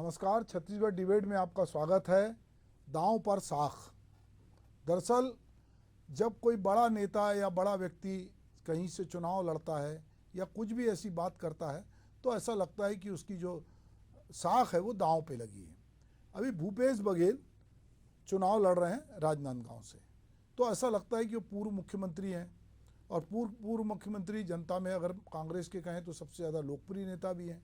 नमस्कार, छत्तीसगढ़ डिबेट में आपका स्वागत है। दांव पर साख। दरअसल जब कोई बड़ा नेता या बड़ा व्यक्ति कहीं से चुनाव लड़ता है या कुछ भी ऐसी बात करता है तो ऐसा लगता है कि उसकी जो साख है वो दांव पे लगी है। अभी भूपेश बघेल चुनाव लड़ रहे हैं राजनांदगांव से, तो ऐसा लगता है कि वो पूर्व मुख्यमंत्री हैं और पूर्व मुख्यमंत्री जनता में अगर कांग्रेस के कहें तो सबसे ज़्यादा लोकप्रिय नेता भी हैं।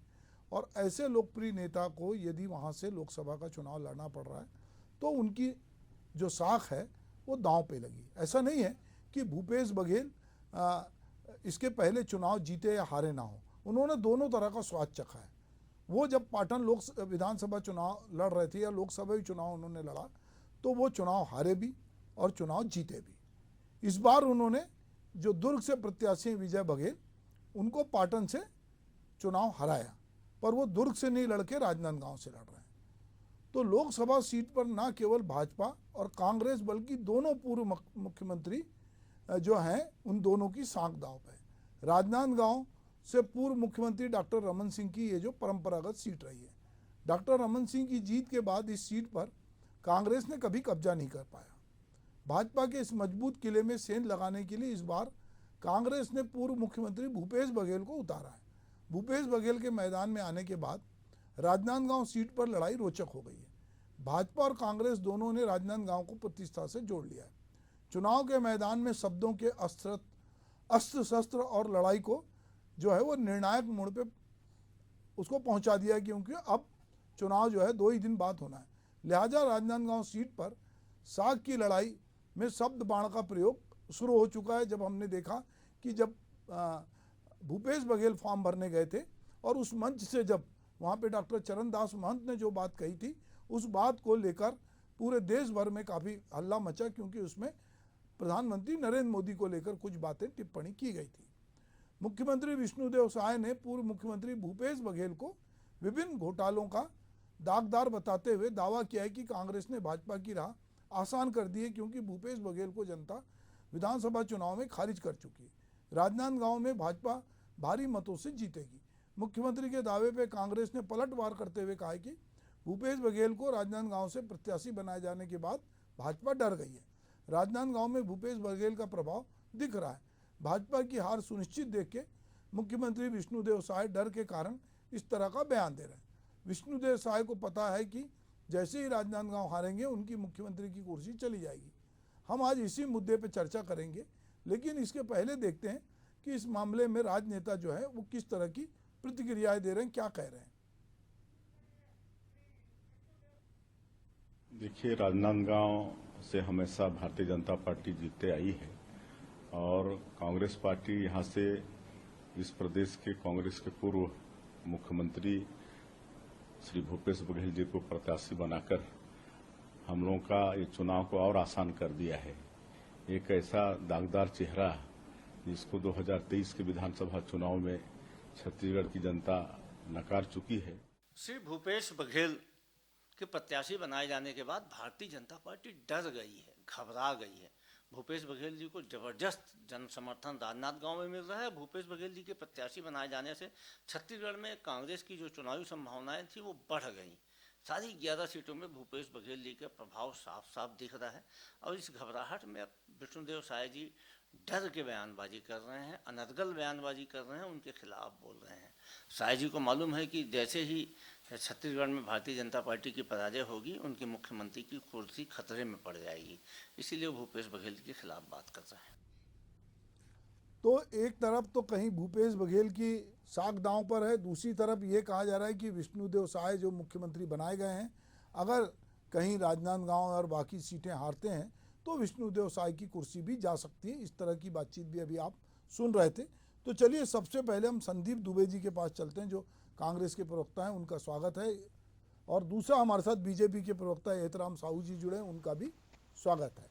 और ऐसे लोकप्रिय नेता को यदि वहाँ से लोकसभा का चुनाव लड़ना पड़ रहा है तो उनकी जो साख है वो दांव पे लगी। ऐसा नहीं है कि भूपेश बघेल इसके पहले चुनाव जीते या हारे ना हो, उन्होंने दोनों तरह का स्वाद चखा है। वो जब पाटन विधानसभा चुनाव लड़ रहे थे या लोकसभा चुनाव उन्होंने लड़ा तो वो चुनाव हारे भी और चुनाव जीते भी। इस बार उन्होंने जो दुर्ग से प्रत्याशी विजय बघेल उनको पाटन से चुनाव हराया, पर वो दुर्ग से नहीं लड़के राजनांदगांव से लड़ रहे हैं। तो लोकसभा सीट पर ना केवल भाजपा और कांग्रेस बल्कि दोनों पूर्व मुख्यमंत्री जो हैं उन दोनों की साख दांव पे है। राजनांदगांव से पूर्व मुख्यमंत्री डॉक्टर रमन सिंह की ये जो परंपरागत सीट रही है, डॉक्टर रमन सिंह की जीत के बाद इस सीट पर कांग्रेस ने कभी कब्जा नहीं कर पाया। भाजपा के इस मजबूत किले में सेंध लगाने के लिए इस बार कांग्रेस ने पूर्व मुख्यमंत्री भूपेश बघेल को उतारा है। भूपेश बघेल के मैदान में आने के बाद राजनांदगांव सीट पर लड़ाई रोचक हो गई है। भाजपा और कांग्रेस दोनों ने राजनांदगांव को प्रतिष्ठा से जोड़ लिया है। चुनाव के मैदान में शब्दों के अस्त्र शस्त्र और लड़ाई को जो है वो निर्णायक मोड़ पे उसको पहुंचा दिया है, क्योंकि अब चुनाव जो है 2 ही दिन बाद होना है। लिहाजा राजनांदगांव सीट पर साख की लड़ाई में शब्द बाण का प्रयोग शुरू हो चुका है। जब हमने देखा कि जब भूपेश बघेल फॉर्म भरने गए थे और उस मंच से जब वहाँ पे डॉक्टर चरणदास महंत ने जो बात कही थी उस बात को लेकर पूरे देश भर में काफ़ी हल्ला मचा, क्योंकि उसमें प्रधानमंत्री नरेंद्र मोदी को लेकर कुछ बातें टिप्पणी की गई थी। मुख्यमंत्री विष्णुदेव साय ने पूर्व मुख्यमंत्री भूपेश बघेल को विभिन्न घोटालों का दागदार बताते हुए दावा किया है कि कांग्रेस ने भाजपा की राह आसान कर दी है, क्योंकि भूपेश बघेल को जनता विधानसभा चुनाव में खारिज कर चुकी है। राजनांदगांव में भाजपा भारी मतों से जीतेगी। मुख्यमंत्री के दावे पर कांग्रेस ने पलटवार करते हुए कहा है कि भूपेश बघेल को राजनांदगांव से प्रत्याशी बनाए जाने के बाद भाजपा डर गई है। राजनांदगांव में भूपेश बघेल का प्रभाव दिख रहा है। भाजपा की हार सुनिश्चित देख के मुख्यमंत्री विष्णुदेव साय डर के कारण इस तरह का बयान दे रहे हैं। विष्णुदेव साय को पता है कि जैसे ही राजनांदगांव हारेंगे उनकी मुख्यमंत्री की कुर्सी चली जाएगी। हम आज इसी मुद्दे पर चर्चा करेंगे, लेकिन इसके पहले देखते हैं कि इस मामले में राजनेता जो है वो किस तरह की प्रतिक्रियाएं दे रहे हैं, क्या कह रहे हैं। देखिए, राजनांदगांव से हमेशा भारतीय जनता पार्टी जीतते आई है और कांग्रेस पार्टी यहां से इस प्रदेश के कांग्रेस के पूर्व मुख्यमंत्री श्री भूपेश बघेल जी को प्रत्याशी बनाकर हम लोगों का ये चुनाव को और आसान कर दिया है। एक ऐसा दागदार चेहरा जिसको 2023 के विधानसभा चुनाव में छत्तीसगढ़ की जनता नकार चुकी है। श्री भूपेश बघेल के प्रत्याशी बनाए जाने के बाद भारतीय जनता पार्टी डर गई है, घबरा गई है। भूपेश बघेल जी को जबरदस्त जन समर्थन राजनांदगांव में मिल रहा है। भूपेश बघेल जी के प्रत्याशी बनाए जाने से छत्तीसगढ़ में कांग्रेस की जो चुनावी संभावनाएं थी वो बढ़ गई। सारी 11 सीटों में भूपेश बघेल जी का प्रभाव साफ साफ दिख रहा है और इस घबराहट में अब विष्णुदेव साय जी डर के बयानबाजी कर रहे हैं, अनर्गल बयानबाजी कर रहे हैं, उनके खिलाफ बोल रहे हैं। साय जी को मालूम है कि जैसे ही छत्तीसगढ़ में भारतीय जनता पार्टी की पराजय होगी उनकी मुख्यमंत्री की कुर्सी खतरे में पड़ जाएगी, इसीलिए वो भूपेश बघेल के खिलाफ बात कर रहे हैं। तो एक तरफ तो कहीं भूपेश बघेल की साख दांव पर है, दूसरी तरफ ये कहा जा रहा है कि विष्णुदेव साय जो मुख्यमंत्री बनाए गए हैं अगर कहीं राजनांदगांव और बाकी सीटें हारते हैं तो विष्णुदेव साय की कुर्सी भी जा सकती है। इस तरह की बातचीत भी अभी आप सुन रहे थे। तो चलिए सबसे पहले हम संदीप दुबे जी के पास चलते हैं जो कांग्रेस के प्रवक्ता हैं, उनका स्वागत है। और दूसरा हमारे साथ बीजेपी के प्रवक्ता एहतराम साहू जी जुड़े हैं, उनका भी स्वागत है।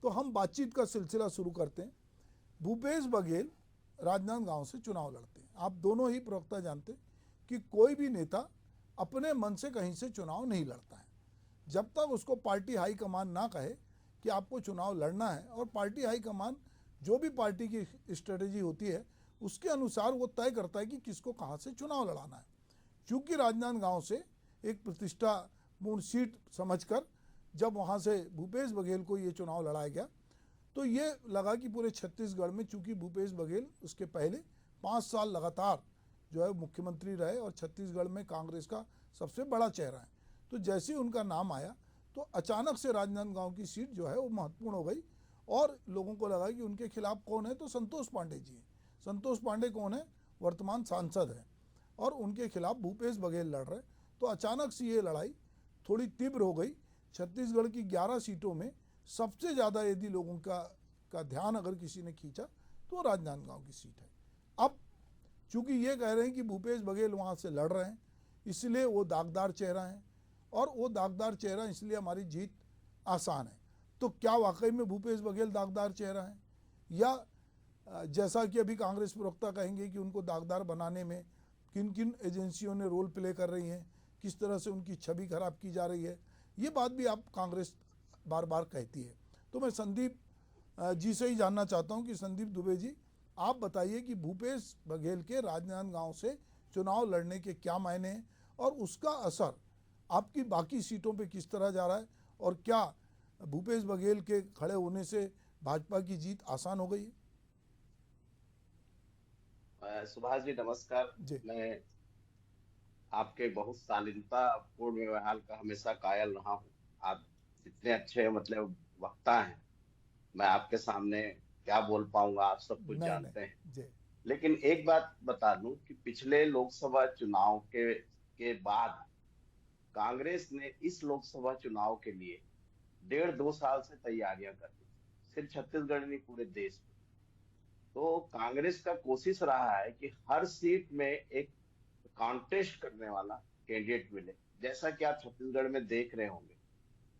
तो हम बातचीत का सिलसिला शुरू करते हैं। भूपेश बघेल राजनांदगांव से चुनाव लड़ते हैं। आप दोनों ही प्रवक्ता जानते हैं कि कोई भी नेता अपने मन से कहीं से चुनाव नहीं लड़ता है। जब तक उसको पार्टी हाईकमान ना कहे कि आपको चुनाव लड़ना है, और पार्टी हाईकमान जो भी पार्टी की स्ट्रेटेजी होती है उसके अनुसार वो तय करता है कि किसको कहाँ से चुनाव लड़ाना है। क्योंकि राजनांदगांव से एक प्रतिष्ठापूर्ण सीट समझकर जब वहाँ से भूपेश बघेल को ये चुनाव लड़ाया गया तो ये लगा कि पूरे छत्तीसगढ़ में, चूंकि भूपेश बघेल उसके पहले 5 साल लगातार जो है मुख्यमंत्री रहे और छत्तीसगढ़ में कांग्रेस का सबसे बड़ा चेहरा है, तो जैसे ही उनका नाम आया तो अचानक से राजनांदगांव की सीट जो है वो महत्वपूर्ण हो गई और लोगों को लगा कि उनके खिलाफ कौन है, तो संतोष पांडे जी हैं। संतोष पांडे कौन है? वर्तमान सांसद हैं और उनके खिलाफ भूपेश बघेल लड़ रहे। तो अचानक से ये लड़ाई थोड़ी तीव्र हो गई। छत्तीसगढ़ की 11 सीटों में सबसे ज़्यादा यदि लोगों का ध्यान अगर किसी ने खींचा तो राजनांदगांव की सीट है। अब चूंकि ये कह रहे हैं कि भूपेश बघेल वहाँ से लड़ रहे हैं इसलिए वो दागदार चेहरा है और वो दागदार चेहरा इसलिए हमारी जीत आसान है। तो क्या वाकई में भूपेश बघेल दागदार चेहरा है, या जैसा कि अभी कांग्रेस प्रवक्ता कहेंगे कि उनको दागदार बनाने में किन किन एजेंसियों ने रोल प्ले कर रही हैं, किस तरह से उनकी छवि खराब की जा रही है, ये बात भी आप कांग्रेस बार बार कहती है। तो मैं संदीप जी से ही जानना चाहता हूं कि संदीप दुबे जी, आप बताइए कि भूपेश बघेल के राजनांदगांव से चुनाव लड़ने के क्या मायने हैं और उसका असर आपकी बाकी सीटों पे किस तरह जा रहा है, और क्या भूपेश बघेल के खड़े होने से भाजपा की जीत आसान हो गई है? सुभाष जी नमस्कार। जी मैं आपके बहुत शालीनता पूर्ण व्यवहार का हमेशा कायल रहा हूँ। आप इतने अच्छे मतलब वक्ता हैं, मैं आपके सामने क्या बोल पाऊंगा, आप सब कुछ जानते हैं। जी लेकिन एक बात बता दूं कि पिछले लोकसभा चुनाव के बाद कांग्रेस ने इस लोकसभा चुनाव के लिए 1.5-2 साल से तैयारियां कर दी, सिर्फ छत्तीसगढ़ नहीं पूरे देश में। तो कांग्रेस का कोशिश रहा है कि हर सीट में एक कॉन्टेस्ट करने वाला कैंडिडेट मिले, जैसा कि आप छत्तीसगढ़ में देख रहे होंगे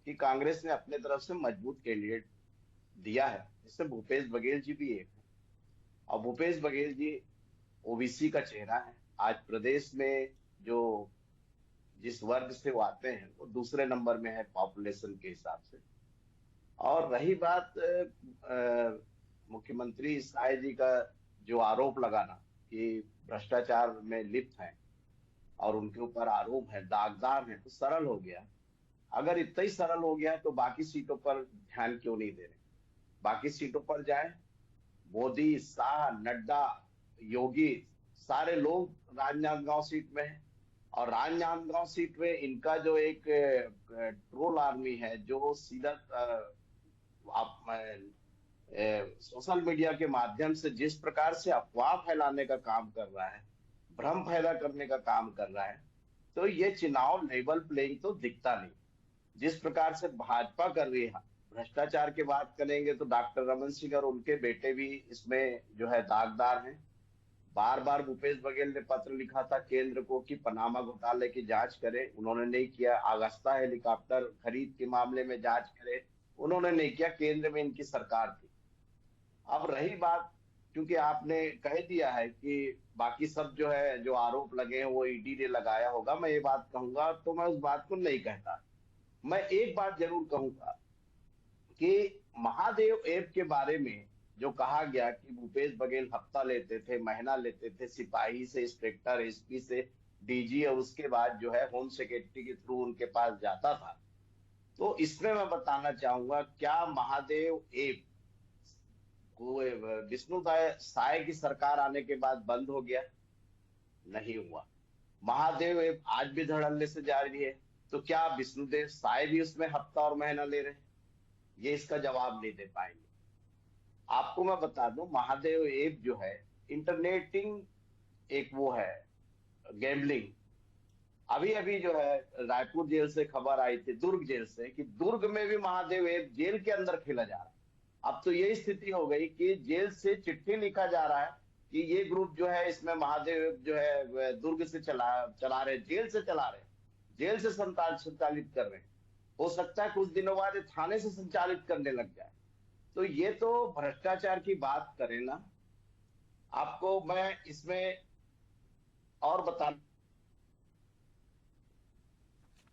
कि कांग्रेस ने अपने तरफ से मजबूत कैंडिडेट दिया है, जिससे भूपेश बघेल जी भी एक है। और भूपेश बघेल जी ओबीसी का चेहरा है। आज प्रदेश में जो जिस वर्ग से वो आते हैं वो दूसरे नंबर में है पॉपुलेशन के हिसाब से। और रही बात मुख्यमंत्री साय जी का जो आरोप लगाना कि भ्रष्टाचार में लिप्त हैं और उनके ऊपर आरोप है, दागदार है, तो सरल हो गया। अगर इतना ही सरल हो गया तो बाकी सीटों पर ध्यान क्यों नहीं दे रहे? बाकी सीटों पर जाए, मोदी, शाह, नड्डा, योगी सारे लोग राजनांदगांव सीट में है। और राजनांदगांव सीट में इनका जो एक ट्रोल आर्मी है जो सीधा सोशल मीडिया के माध्यम से जिस प्रकार से अफवाह फैलाने का काम कर रहा है, भ्रम पैदा करने का काम कर रहा है, तो ये चुनाव लेवल प्लेइंग तो दिखता नहीं। जिस प्रकार से भाजपा कर रही है, भ्रष्टाचार की बात करेंगे तो डॉक्टर रमन सिंह और उनके बेटे भी इसमें जो है दागदार हैं। बार बार भूपेश बघेल ने पत्र लिखा था केंद्र को कि पनामा घोटाले की जांच करे, उन्होंने नहीं किया। अगस्ता हेलीकॉप्टर खरीद के मामले में जांच करे, उन्होंने नहीं किया। केंद्र में इनकी सरकार थी। अब रही बात, क्योंकि आपने कह दिया है कि बाकी सब जो है जो आरोप लगे हैं वो ईडी ने लगाया होगा, मैं ये बात कहूंगा तो मैं उस बात को नहीं कहता। मैं एक बात जरूर कहूंगा कि महादेव ऐप के बारे में जो कहा गया कि भूपेश बघेल हफ्ता लेते थे, महीना लेते थे, सिपाही से इंस्पेक्टर, एसपी से डीजी, और उसके बाद जो है होम सेक्रेटरी के थ्रू उनके पास जाता था, तो इसमें मैं बताना चाहूंगा क्या महादेव ऐप विष्णु साय की सरकार आने के बाद बंद हो गया? नहीं हुआ। महादेव ऐप आज भी धड़ल्ले से जारी है। तो क्या विष्णुदेव साय भी उसमें हफ्ता और महीना ले रहे हैं? ये इसका जवाब नहीं दे पाएंगे। आपको मैं बता दूं, महादेव ऐप जो है इंटरनेटिंग एक वो है गैम्बलिंग। अभी अभी जो है रायपुर जेल से खबर आई थी, दुर्ग जेल से, कि दुर्ग में भी महादेव ऐप जेल के अंदर खेला जा रहा है। अब तो यही स्थिति हो गई कि जेल से चिट्ठी लिखा जा रहा है कि ये ग्रुप जो है इसमें महादेव ऐप जो है दुर्ग से चला रहे, जेल से चला रहे, जेल से संचालित कर रहे हैं। हो सकता है कुछ दिनों बाद थाने से संचालित करने लग जाए। तो ये तो भ्रष्टाचार की बात करें ना। आपको मैं इसमें और बता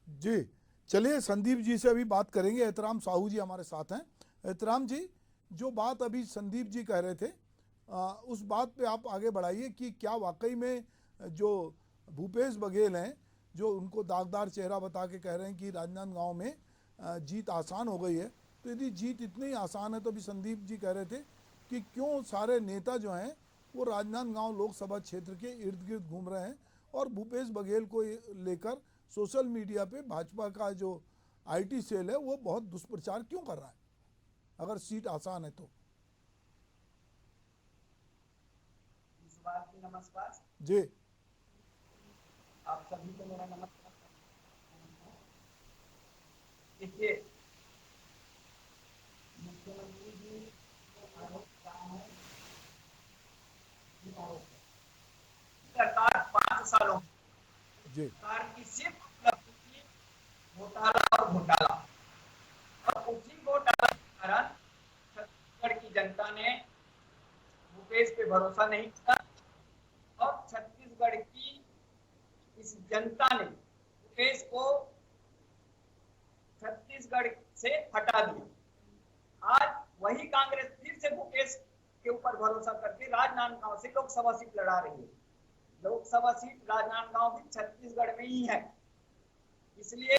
जी, चलिए संदीप जी से अभी बात करेंगे। एहतराम साहू जी हमारे साथ हैं। एहतराम जी, जो बात अभी संदीप जी कह रहे थे उस बात पे आप आगे बढ़ाइए कि क्या वाकई में जो भूपेश बघेल हैं, जो उनको दागदार चेहरा बता के कह रहे हैं कि राजनांदगांव में जीत आसान हो गई है। तो यदि जीत इतनी आसान है तो अभी संदीप जी कह रहे थे कि क्यों सारे नेता जो हैं वो राजनांदगांव लोकसभा क्षेत्र के इर्द गिर्द घूम रहे हैं और भूपेश बघेल को लेकर सोशल मीडिया पे भाजपा का जो आईटी सेल है वो बहुत दुष्प्रचार क्यों कर रहा है अगर सीट आसान है तो। नमस्कार जी, आप सभी को मेरा नमस्कार। देखिए, मुख्यमंत्री जी आरोप काम है, सरकार 5 सालों जी, सरकार की सिर्फ उपलब्धि थी घोटाला और घोटाला, और उसी घोटाला के कारण छत्तीसगढ़ की जनता ने भूपेश पे भरोसा नहीं किया और छत्तीसगढ़ की इस जनता ने भूपेश को छत्तीसगढ़ से हटा दिया। आज वही कांग्रेस फिर से भूपेश के ऊपर भरोसा करके राजनांदगांव से लोकसभा सीट लड़ा रही है। लोकसभा सीट राजनांदगांव भी छत्तीसगढ़ में ही है, इसलिए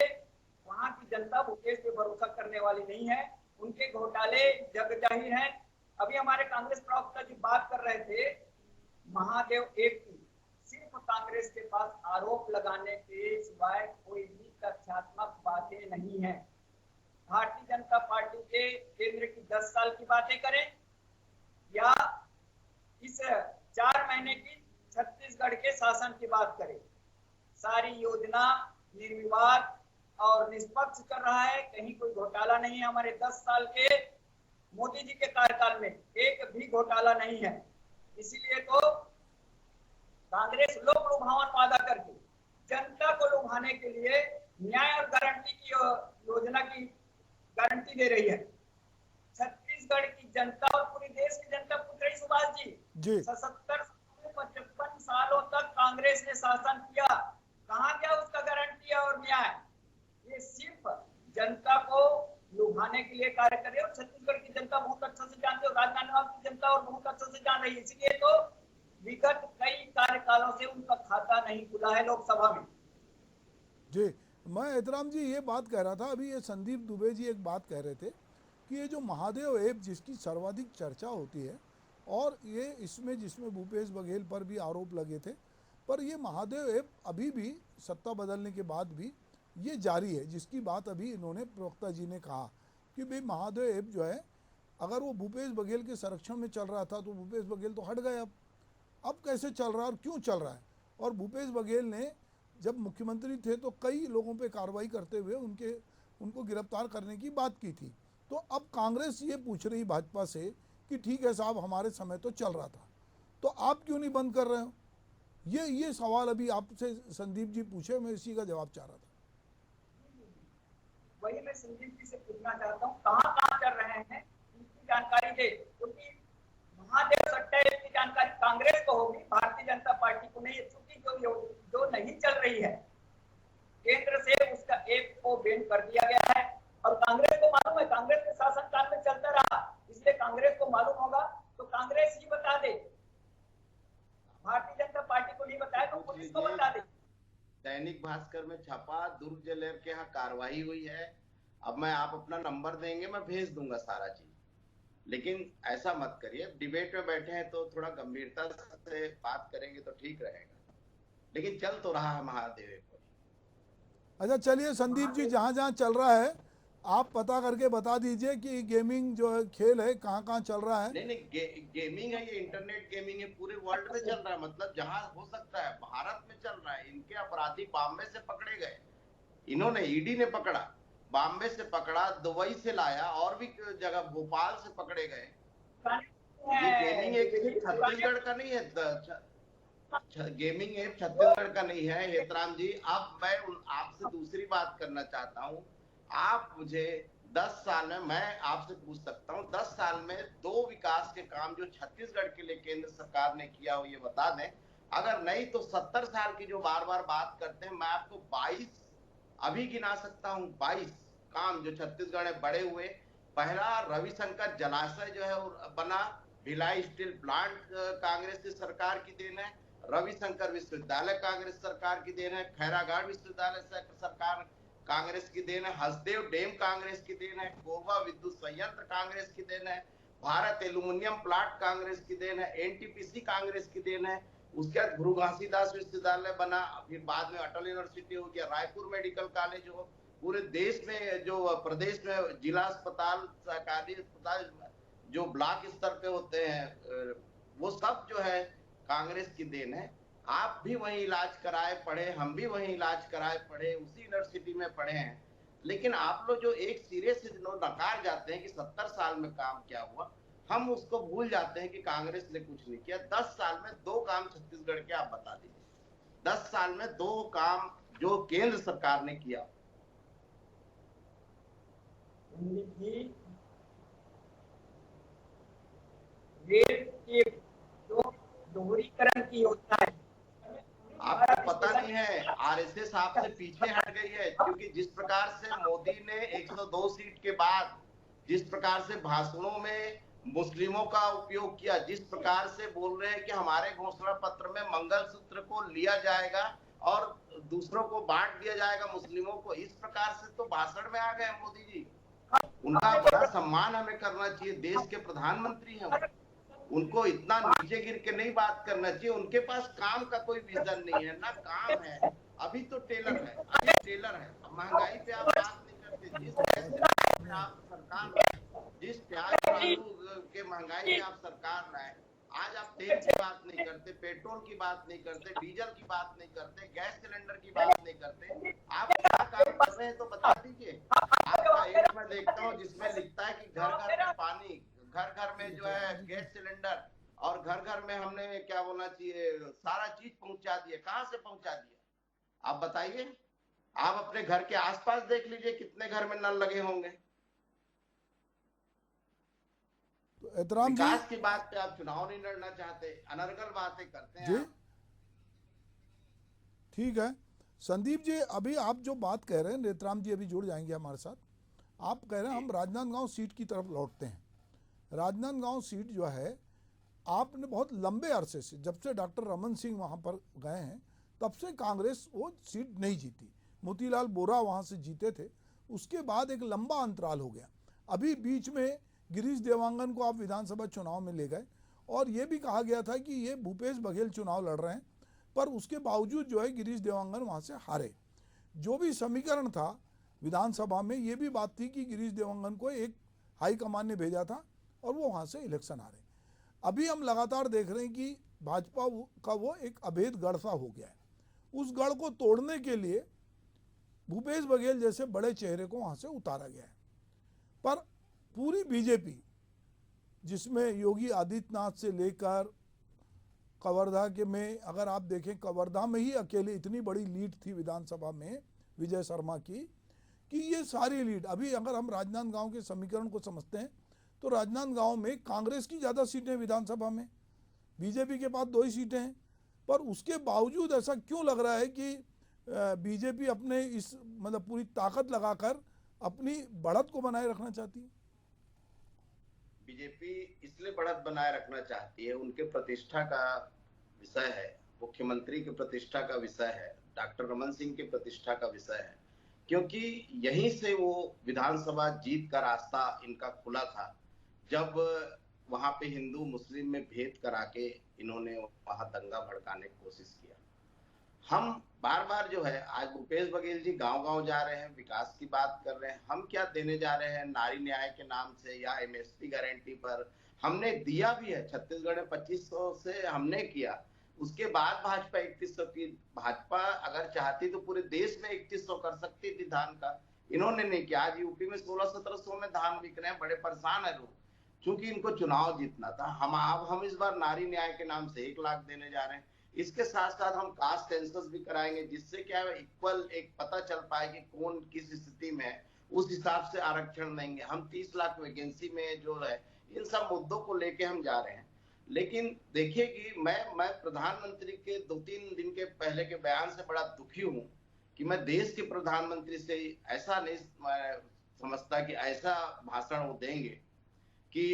वहां की जनता भूपेश पे भरोसा करने वाली नहीं है। उनके घोटाले जग जाहिर हैं। अभी हमारे कांग्रेस प्रवक्ता जी बात कर रहे थे महादेव ऐप की। सिर्फ कांग्रेस के पास आरोप लगाने के सिवाय कोई भी तथ्यात्मक बातें नहीं है। भारतीय जनता पार्टी के केंद्र की 10 साल की बातें करें या इस 4 महीने की छत्तीसगढ़ के शासन की बात करें, सारी योजना निर्विवाद और निष्पक्ष कर रहा है। कहीं कोई घोटाला नहीं है। हमारे 10 साल के मोदी जी के कार्यकाल में एक भी घोटाला नहीं है। इसीलिए तो कांग्रेस लोक लुभावन वादा करके जनता को लुभाने के लिए न्याय और गारंटी की योजना की गारंटी दे रही है। छत्तीसगढ़ की जनता और पूरे देश की जनता पूछ रही, सुभाष जी 77 से 55 सालों तक कांग्रेस ने शासन किया, कहां गया उसका गारंटी और न्याय? ये सिर्फ जनता को लुभाने के लिए कार्य कर रहे और छत्तीसगढ़ की जनता बहुत अच्छा से जानते हो, राजनांदगांव की जनता और बहुत अच्छा से जान रही है। इसलिए तो विगत कई कार्यकालों से उनका खाता नहीं खुला है लोकसभा में। जी, मैं एहतराम जी ये बात कह रहा था, अभी ये संदीप दुबे जी एक बात कह रहे थे कि ये जो महादेव ऐप जिसकी सर्वाधिक चर्चा होती है और ये इसमें जिसमें भूपेश बघेल पर भी आरोप लगे थे, पर ये महादेव ऐप अभी भी सत्ता बदलने के बाद भी ये जारी है, जिसकी बात अभी इन्होंने प्रवक्ता जी ने कहा कि भाई महादेव ऐप जो है अगर वो भूपेश बघेल के संरक्षण में चल रहा था तो भूपेश बघेल तो हट गए, अब कैसे चल रहा है और क्यों चल रहा है। और भूपेश बघेल ने जब मुख्यमंत्री थे तो कई लोगों पे कार्रवाई करते हुए उनको गिरफ्तार करने की बात की थी। तो अब कांग्रेस ये पूछ रही भाजपा से कि ठीक है साहब, हमारे समय तो चल रहा था, तो आप क्यों नहीं बंद कर रहे हो। ये सवाल अभी आपसे संदीप जी पूछे, मैं इसी का जवाब चाह रहा था। वही मैं संदीप जी से पूछना चाहता हूँ, कहाँ चल रहे हैं इसकी जानकारी दे, क्योंकि महादेव सट्टा की जानकारी कांग्रेस को होगी, भारतीय जनता पार्टी को नहीं। चूंकि जो नहीं चल रही है, केंद्र से उसका ऐप को बैन कर दिया गया है और कांग्रेस को मालूम है, कांग्रेस के शासनकाल में चलता रहा, इसलिए कांग्रेस को मालूम होगा। तो कांग्रेस ही बता दे, भारतीय जनता पार्टी को नहीं बताया तो पुलिस को बता दे। दैनिक भास्कर में छपा, दुर्ग जेलर के यहाँ कार्रवाई हुई है। अब आप अपना नंबर देंगे, मैं भेज दूंगा सारा चीज। लेकिन ऐसा मत करिए, डिबेट में बैठे हैं तो थोड़ा गंभीरता से बात करेंगे तो ठीक रहेगा। लेकिन चल तो रहा है महादेव। अच्छा चलिए संदीप जी, जहाँ जहाँ चल रहा है आप पता करके बता दीजिए कि गेमिंग जो है खेल है कहाँ चल रहा है। नहीं, गेमिंग है, ये इंटरनेट गेमिंग है, पूरे वर्ल्ड में चल रहा है। मतलब जहां हो सकता है भारत में चल रहा है। इनके अपराधी बॉम्बे से पकड़े गए, इन्होंने ईडी ने पकड़ा, बॉम्बे से पकड़ा, दुबई से लाया और भी जगह, भोपाल से पकड़े गए। ये गेमिंग एक छत्तीसगढ़ का नहीं है, गेमिंग ऐप छत्तीसगढ़ का नहीं है हेतराम जी। अब मैं आपसे दूसरी बात करना चाहता हूँ। आप मुझे 10 साल में, मैं आपसे पूछ सकता हूँ, 10 साल में 2 विकास के काम जो छत्तीसगढ़ के लिए केंद्र सरकार ने किया हो ये बता दें। अगर नहीं तो 70 साल की जो बार बार बात करते हैं, मैं आपको 22 अभी गिना सकता हूँ, 22 काम जो छत्तीसगढ़ में बड़े हुए। पहला रविशंकर जलाशय जो है बना, भिलाई स्टील प्लांट कांग्रेस की सरकार की देन है। रविशंकर विश्वविद्यालय कांग्रेस सरकार की देन है, खैरागढ़ विश्वविद्यालय सरकार कांग्रेस की देन है, हसदेव डैम कांग्रेस की देन है, कोरबा विद्युत संयंत्र कांग्रेस की देन है, भारत एल्यूमिनियम प्लांट कांग्रेस की देन है, एनटीपीसी कांग्रेस की देन है। उसके बाद गुरु घासीदास विश्वविद्यालय बना, फिर बाद में अटल यूनिवर्सिटी हो गया, रायपुर मेडिकल कॉलेज हो, पूरे देश में जो प्रदेश में जिला अस्पताल, सरकारी अस्पताल जो ब्लॉक स्तर पे होते हैं, वो सब जो है कांग्रेस की देन है। आप भी वहीं इलाज कराए पढ़े, हम भी वहीं इलाज कराए पढ़े, उसी यूनिवर्सिटी में पढ़े हैं। लेकिन आप लोग जो एक सिरे से नकार जाते हैं कि 70 साल में काम क्या हुआ, हम उसको भूल जाते हैं कि कांग्रेस ने कुछ नहीं किया। 10 साल में 2 काम छत्तीसगढ़ के आप बता दीजिए, 10 साल में 2 काम जो केंद्र सरकार ने किया। रेल के जो दोहरीकरण की योजना है, आपको पता नहीं है, आरएसएस आपसे पीछे हट गई है, क्योंकि जिस प्रकार से मोदी ने 102 सीट के बाद जिस प्रकार से भाषणों में मुस्लिमों का उपयोग किया, जिस प्रकार से बोल रहे हैं कि हमारे घोषणा पत्र में मंगलसूत्र को लिया जाएगा और दूसरों को बांट दिया जाएगा मुस्लिमों को, इस प्रकार से तो भाषण में आ गए मोदी जी। उनका बड़ा सम्मान हमें करना चाहिए, देश के प्रधानमंत्री हैं, उनको इतना नीचे गिर के नहीं बात करना चाहिए। उनके पास काम का कोई विजन नहीं है, ना काम है, अभी तो टेलर है, अभी टेलर है। महंगाई पे आप बात नहीं करते, जिस प्याज आलू के महंगाई पे आप सरकार लाए, आज आप तेल की बात नहीं करते, पेट्रोल की बात नहीं करते, डीजल की बात नहीं करते, गैस सिलेंडर की बात नहीं करते। आप क्या काम कर रहे हैं तो बता दीजिए। आपका एक मैं देखता हूँ जिसमें लिखता है कि घर घर में पानी, घर घर में जो है गैस सिलेंडर, और घर घर में हमने क्या बोलना चाहिए, सारा चीज पहुंचा दिए। कहां से पहुंचा दिया आप बताइए? आप अपने घर के आसपास देख लीजिए कितने घर में नल लगे होंगे। तो एहतराम जी, विकास की बात पे आप चुनाव नहीं लड़ना चाहते, अनर्गल बातें करते हैं जी आप। ठीक है संदीप जी, अभी आप जो बात कह रहे हैं, नेतराम जी अभी जुड़ जाएंगे हमारे साथ। आप कह रहे हैं हम राजनांदगांव सीट की तरफ लौटते हैं। राजनांदगांव सीट जो है, आपने बहुत लंबे अरसे से, जब से डॉक्टर रमन सिंह वहाँ पर गए हैं तब से कांग्रेस वो सीट नहीं जीती। मोतीलाल बोरा वहाँ से जीते थे, उसके बाद एक लंबा अंतराल हो गया। अभी बीच में गिरीश देवांगन को आप विधानसभा चुनाव में ले गए और ये भी कहा गया था कि ये भूपेश बघेल चुनाव लड़ रहे हैं, पर उसके बावजूद जो है गिरीश देवांगन वहाँ से हारे। जो भी समीकरण था विधानसभा में, ये भी बात थी कि गिरीश देवांगन को एक हाईकमान ने भेजा था और वो वहाँ से इलेक्शन हारे। अभी हम लगातार देख रहे हैं कि भाजपा का वो एक अभेद गढ़ सा हो गया है। उस गढ़ को तोड़ने के लिए भूपेश बघेल जैसे बड़े चेहरे को वहाँ से उतारा गया है। पर पूरी बीजेपी, जिसमें योगी आदित्यनाथ से लेकर कवर्धा के में, अगर आप देखें कवर्धा में ही अकेले इतनी बड़ी लीड थी विधानसभा में विजय शर्मा की, कि ये सारी लीड, अभी अगर हम राजनांदगांव के समीकरण को समझते हैं तो राजनांदगांव में कांग्रेस की ज़्यादा सीटें विधानसभा में, बीजेपी के पास 2 ही सीटें हैं। पर उसके बावजूद ऐसा क्यों लग रहा है कि बीजेपी अपने इस मतलब पूरी ताकत लगाकर अपनी बढ़त को बनाए रखना चाहती है? बीजेपी इसलिए बढ़त बनाए रखना चाहती है, उनके प्रतिष्ठा का विषय है, मुख्यमंत्री की प्रतिष्ठा का विषय है, डॉक्टर रमन सिंह की प्रतिष्ठा का विषय है, क्योंकि यहीं से वो विधानसभा जीत का रास्ता इनका खुला था। जब वहां पे हिंदू मुस्लिम में भेद करा के इन्होंने वहां दंगा भड़काने की कोशिश किया। हम बार बार जो है, आज भूपेश बघेल जी गांव-गांव जा रहे हैं, विकास की बात कर रहे हैं, हम क्या देने जा रहे हैं नारी न्याय के नाम से या एमएसपी गारंटी पर? हमने दिया भी है, छत्तीसगढ़ में 2500 से हमने किया, उसके बाद भाजपा 3100 की। भाजपा अगर चाहती तो पूरे देश में 3100 कर सकती थी धान का, इन्होंने नहीं किया। आज यूपी में 1600-1700 में धान बिक रहे हैं, बड़े परेशान है लोग, क्योंकि इनको चुनाव जीतना था। हम इस बार नारी न्याय के नाम से 1 लाख देने जा रहे हैं। इसके साथ साथ हम कास्ट सेंसस भी कराएंगे, जिससे क्या है इक्वल एक पता चल पाए कि कौन किस स्थिति में है, उस हिसाब से आरक्षण देंगे। हम 30 लाख वैकेंसी में जो है, इन सब मुद्दों को लेके हम जा रहे हैं। लेकिन देखिए कि मैं प्रधानमंत्री के 2-3 दिन के पहले के बयान से बड़ा दुखी हूं कि मैं देश के प्रधानमंत्री से ऐसा नहीं समझता कि ऐसा भाषण वो देंगे कि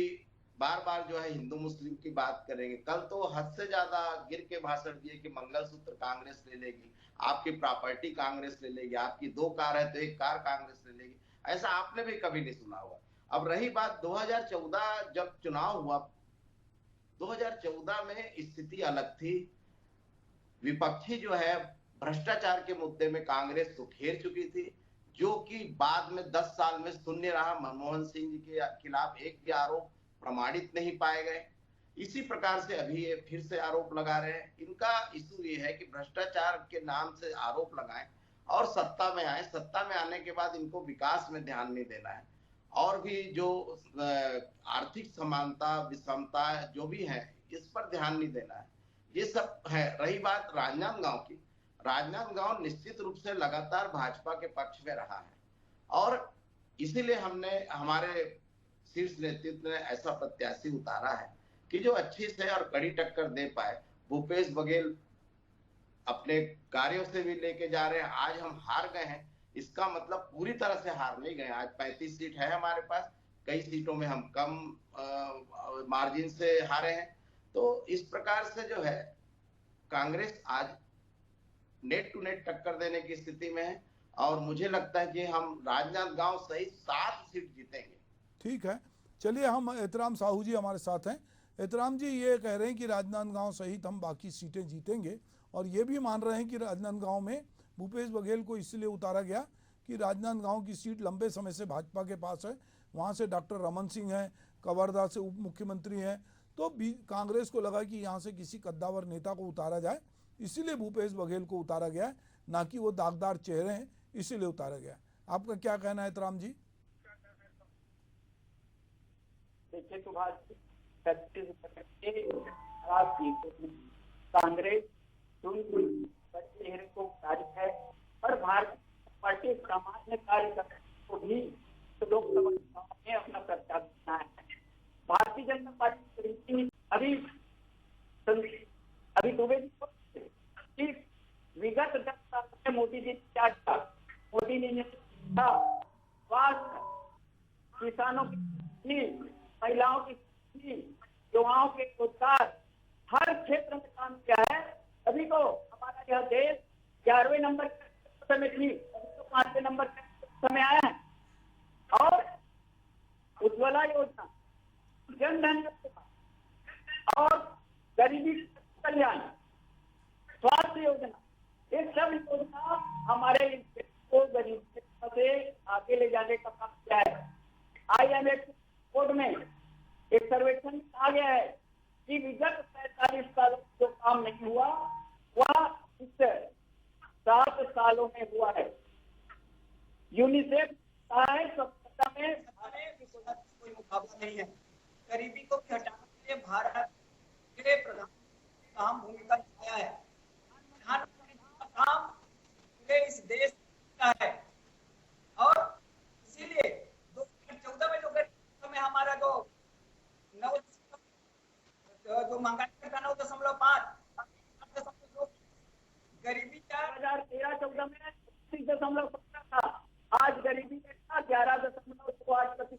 बार बार जो है हिंदू मुस्लिम की बात करेंगे। कल तो हद से ज्यादा गिर के भाषण दिए कि मंगलसूत्र कांग्रेस ले लेगी, आपकी प्रॉपर्टी कांग्रेस ले लेगी, आपकी 2 कार है तो 1 कार कांग्रेस ले लेगी। ऐसा आपने भी कभी नहीं सुना होगा। अब रही बात 2014 जब चुनाव हुआ, 2014 में स्थिति अलग थी। विपक्षी जो है भ्रष्टाचार के मुद्दे में कांग्रेस को घेर चुकी थी, जो कि बाद में 10 साल में शून्य रहा। मनमोहन सिंह जी के खिलाफ एक भी आरोप प्रमाणित नहीं पाए गए। इसी प्रकार से अभी ये फिर से आरोप लगा रहे हैं। इनका इशू ये है कि भ्रष्टाचार के नाम से आरोप लगाएं और सत्ता में आए। सत्ता में आने के बाद इनको विकास में ध्यान नहीं देना है, और भी जो आर्थिक समानता विषमता जो भी है इस पर ध्यान नहीं देना है। ये सब है। रही बात राजनांदगांव की, राजनांदगांव निश्चित रूप से लगातार भाजपा के पक्ष में रहा है, और इसीलिए हमने हमारे शीर्ष नेतृत्व ने ऐसा प्रत्याशी उतारा है कि जो अच्छी से और कड़ी टक्कर दे पाए। भूपेश बघेल अपने कार्यों से भी लेके जा रहे हैं। आज हम हार गए हैं, इसका मतलब पूरी तरह से हार नहीं गए। आज 35 सीट है हमारे पास, कई सीटों में हम कम मार्जिन से हारे हैं। तो इस प्रकार से जो है कांग्रेस आज नेट टू नेट टक्कर देने की स्थिति में है, और मुझे लगता है कि हम राजनांदगांव सहित 7 सीट जीतेंगे। ठीक है, चलिए हम एहतराम साहू जी हमारे साथ हैं। एहतराम जी ये कह रहे हैं कि राजनांदगांव सहित हम बाकी सीटें जीतेंगे, और ये भी मान रहे हैं कि राजनांदगांव में भूपेश बघेल को इसलिए उतारा गया कि राजनांदगांव की सीट लंबे समय से भाजपा के पास है। वहाँ से डॉक्टर रमन सिंह हैं, कवर्धा से उप मुख्यमंत्री हैं, तो भी कांग्रेस को लगा कि यहाँ से किसी कद्दावर नेता को उतारा जाए, इसीलिए भूपेश बघेल को उतारा गया है, ना कि वो दागदार चेहरे हैं इसीलिए उतारा गया। आपका क्या कहना है एहतराम जी? देखिए सुभाष, कांग्रेस चेहरे को कार्य है, और भारतीय पार्टी सामान्य कार्यकर्ता को भी लोकसभा में अपना प्रत्याशी बनाया है। भारतीय जनता पार्टी अभी दुबे जी विगत 10 साल में मोदी जी क्या किया? मोदी जी ने स्वास्थ्य, किसानों की, महिलाओं की, युवाओं के रोजगार, हर क्षेत्र में काम किया है। अभी तो हमारा यह देश 11वें नंबर में थी, अभी तो 5वें नंबर समय आया है। और उज्ज्वला योजना, जन धन योजना और गरीबी कल्याण, स्वास्थ्य योजना, ये सब योजना हमारे देश को गरीबी से आगे ले जाने का काम किया है। IMF रिपोर्ट में एक सर्वेक्षण कहा गया है कि विगत 45 सालों जो काम नहीं हुआ वह इस 7 सालों में हुआ है। यूनिसेफ कहा है सभ्यता में कोई मुकाबला नहीं है। गरीबी को हटाने के लिए भारत के प्रधानमंत्री ने अहम भूमिका निभाया है। प्रधानमंत्री का काम पूरे इस देश का है, और इसीलिए 2014 में जो गरीबी में हमारा जो महंगाई का 9.5 गरीबी का 2013-14 में 30.17 था, आज गरीबी का 11.28%।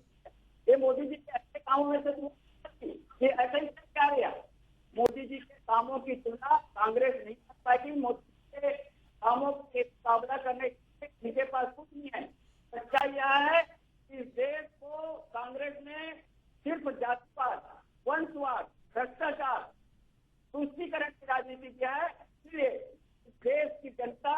ये मोदी जी के ऐसे कामों में से ये ऐसा ही क्या रहा? मोदी जी के कामों की तुलना कांग्रेस नहीं कर पाएगी। मोदी के कामों के मुकाबला करने के इनके पास कुछ नहीं है। सच्चाई यह है कि इस देश को कांग्रेस ने सिर्फ जातिवाद, वंशवाद, भ्रष्टाचार, तुष्टीकरण की राजनीति किया है। इसलिए देश की जनता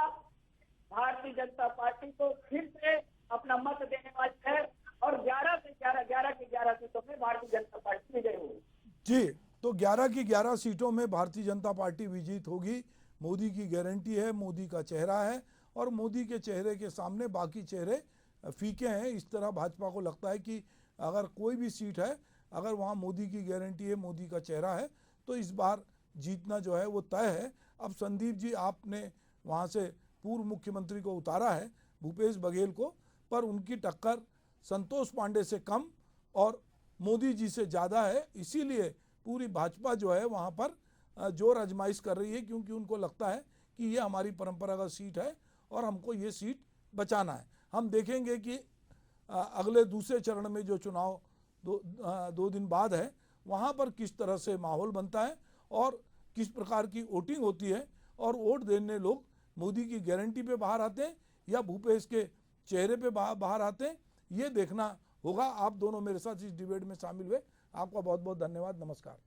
भारतीय जनता पार्टी को फिर से अपना मत देने वाली है, और 11 की 11 सीटों में भारतीय जनता पार्टी विजयी होगी। जी, तो 11 की 11 सीटों में भारतीय जनता पार्टी विजित होगी। मोदी की गारंटी है, मोदी का चेहरा है, और मोदी के चेहरे के सामने बाकी चेहरे फीके हैं। इस तरह भाजपा को लगता है कि अगर कोई भी सीट है, अगर वहाँ मोदी की गारंटी है, मोदी का चेहरा है, तो इस बार जीतना जो है वो तय है। अब संदीप जी, आपने वहाँ से पूर्व मुख्यमंत्री को उतारा है, भूपेश बघेल को, पर उनकी टक्कर संतोष पांडे से कम और मोदी जी से ज़्यादा है। इसीलिए पूरी भाजपा जो है वहाँ पर जोर आजमाइश कर रही है, क्योंकि उनको लगता है कि ये हमारी परंपरागत सीट है और हमको ये सीट बचाना है। हम देखेंगे कि अगले दूसरे चरण में जो चुनाव दो दिन बाद है, वहाँ पर किस तरह से माहौल बनता है और किस प्रकार की वोटिंग होती है, और वोट देने लोग मोदी की गारंटी पे बाहर आते हैं या भूपेश के चेहरे पे बाहर आते हैं, ये देखना होगा। आप दोनों मेरे साथ इस डिबेट में शामिल हुए, आपका बहुत बहुत धन्यवाद। नमस्कार।